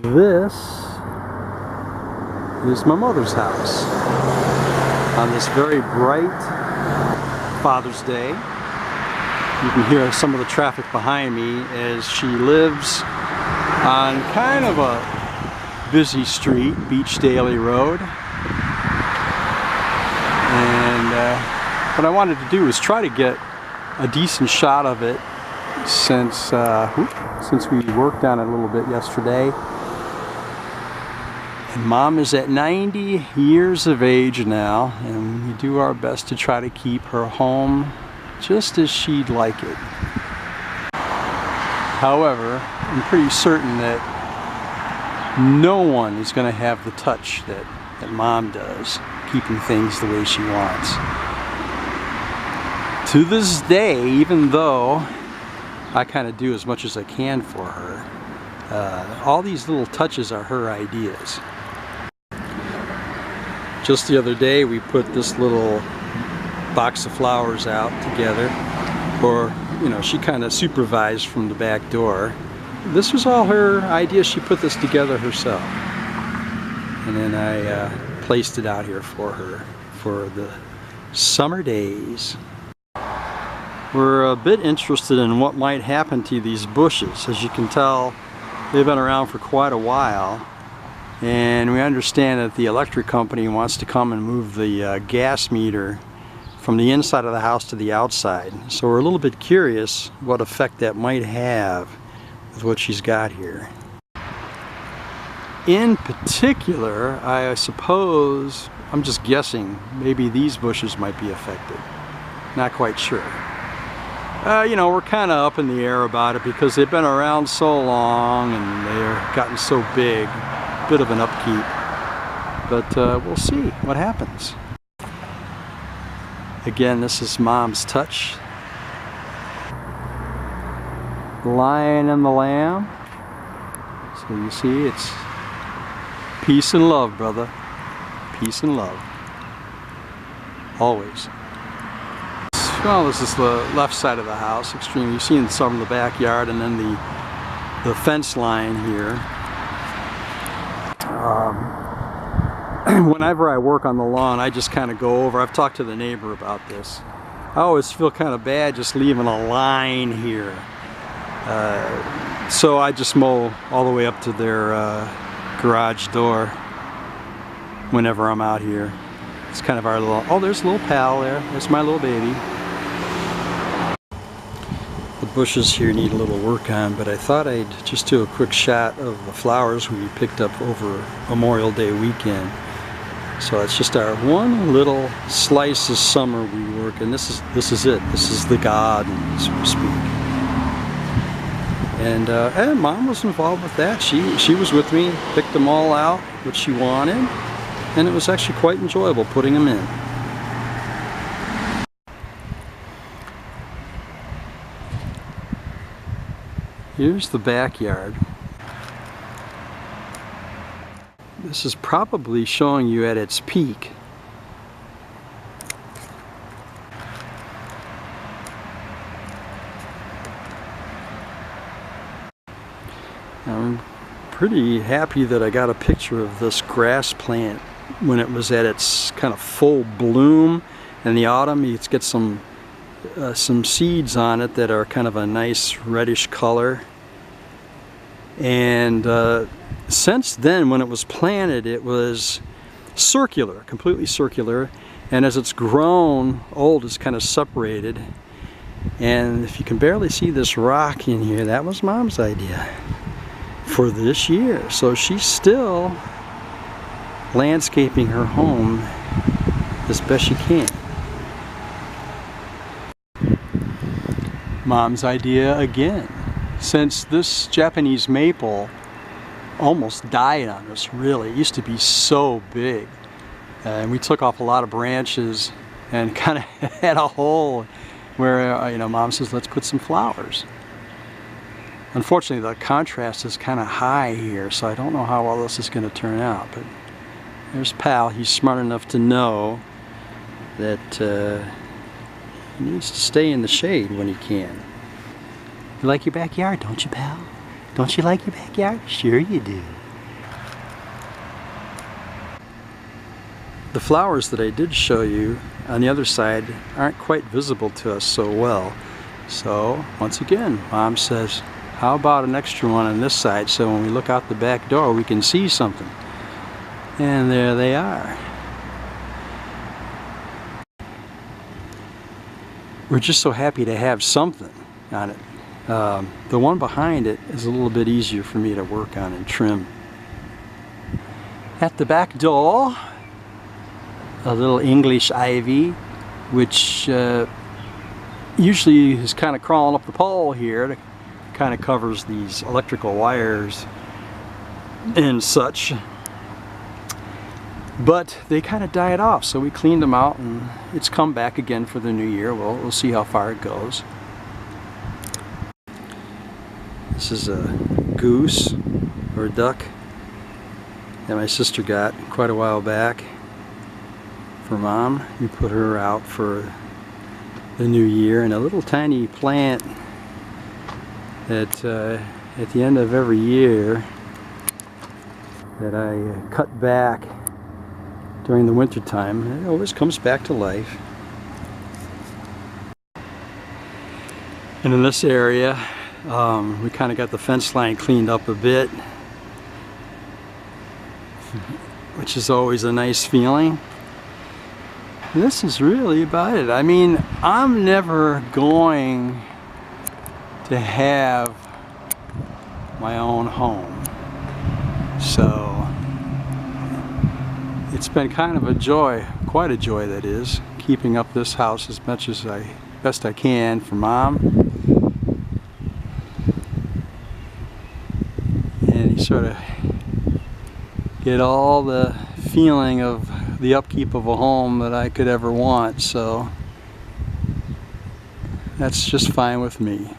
This is my mother's house on this very bright Father's Day. You can hear some of the traffic behind me as she lives on kind of a busy street, Beach Daly Road. And what I wanted to do was try to get a decent shot of it since we worked on it a little bit yesterday. And Mom is at 90 years of age now, and we do our best to try to keep her home just as she'd like it. However, I'm pretty certain that no one is going to have the touch that Mom does, keeping things the way she wants. To this day, even though I kind of do as much as I can for her, all these little touches are her ideas. Just the other day we put this little box of flowers out together, or she kind of supervised from the back door. This was all her idea. She put this together herself, and then I placed it out here for her for the summer days. We're a bit interested in what might happen to these bushes. As you can tell, they've been around for quite a while. And we understand that the electric company wants to come and move the gas meter from the inside of the house to the outside. So we're a little bit curious what effect that might have with what she's got here. In particular, I suppose, I'm just guessing, maybe these bushes might be affected. Not quite sure. We're kind of up in the air about it because they've been around so long and they're gotten so big. Bit of an upkeep, but we'll see what happens. Again, this is Mom's touch. The Lion and the Lamb. So you see, it's peace and love, brother. Peace and love. Always. Well, this is the left side of the house, extremely. You've seen some of the backyard and then the fence line here. Whenever I work on the lawn, I just kind of go over. I've talked to the neighbor about this. I always feel kind of bad just leaving a line here. So I just mow all the way up to their garage door whenever I'm out here. It's kind of our little, oh, there's a little pal there. That's my little baby. The bushes here need a little work on, but I thought I'd just do a quick shot of the flowers we picked up over Memorial Day weekend. So it's just our one little slice of summer we work, and this is it. This is the garden, so to speak. And Mom was involved with that. She was with me, picked them all out, what she wanted, and it was actually quite enjoyable putting them in. Here's the backyard. This is probably showing you at its peak. I'm pretty happy that I got a picture of this grass plant when it was at its kind of full bloom in the autumn. You get some seeds on it that are kind of a nice reddish color, and since then, when it was planted, it was circular, completely circular, and as it's grown old, it's kind of separated. And if you can barely see this rock in here, that was Mom's idea for this year. So she's still landscaping her home as best she can. Mom's idea again. Since this Japanese maple almost died on us, really. It used to be so big. And we took off a lot of branches and kind of had a hole where, Mom says, let's put some flowers. Unfortunately, the contrast is kind of high here, so I don't know how all this is going to turn out. But there's Pal. He's smart enough to know that he needs to stay in the shade when he can. You like your backyard, don't you, Pal? Don't you like your backyard? Sure you do. The flowers that I did show you on the other side aren't quite visible to us so well. So once again, Mom says, how about an extra one on this side so when we look out the back door we can see something. And there they are. We're just so happy to have something on it. The one behind it is a little bit easier for me to work on and trim. At the back door, a little English ivy, which usually is kind of crawling up the pole here. It kind of covers these electrical wires and such. But they kind of died off, so we cleaned them out and it's come back again for the new year. We'll see how far it goes. This is a goose or a duck that my sister got quite a while back for Mom. We put her out for the new year, and a little tiny plant that at the end of every year that I cut back during the winter time, it always comes back to life. And in this area, we kind of got the fence line cleaned up a bit, which is always a nice feeling. This is really about it. I mean, I'm never going to have my own home, so it's been kind of a joy, quite a joy that is, keeping up this house as much as best I can for Mom. And you sort of get all the feeling of the upkeep of a home that I could ever want, so that's just fine with me.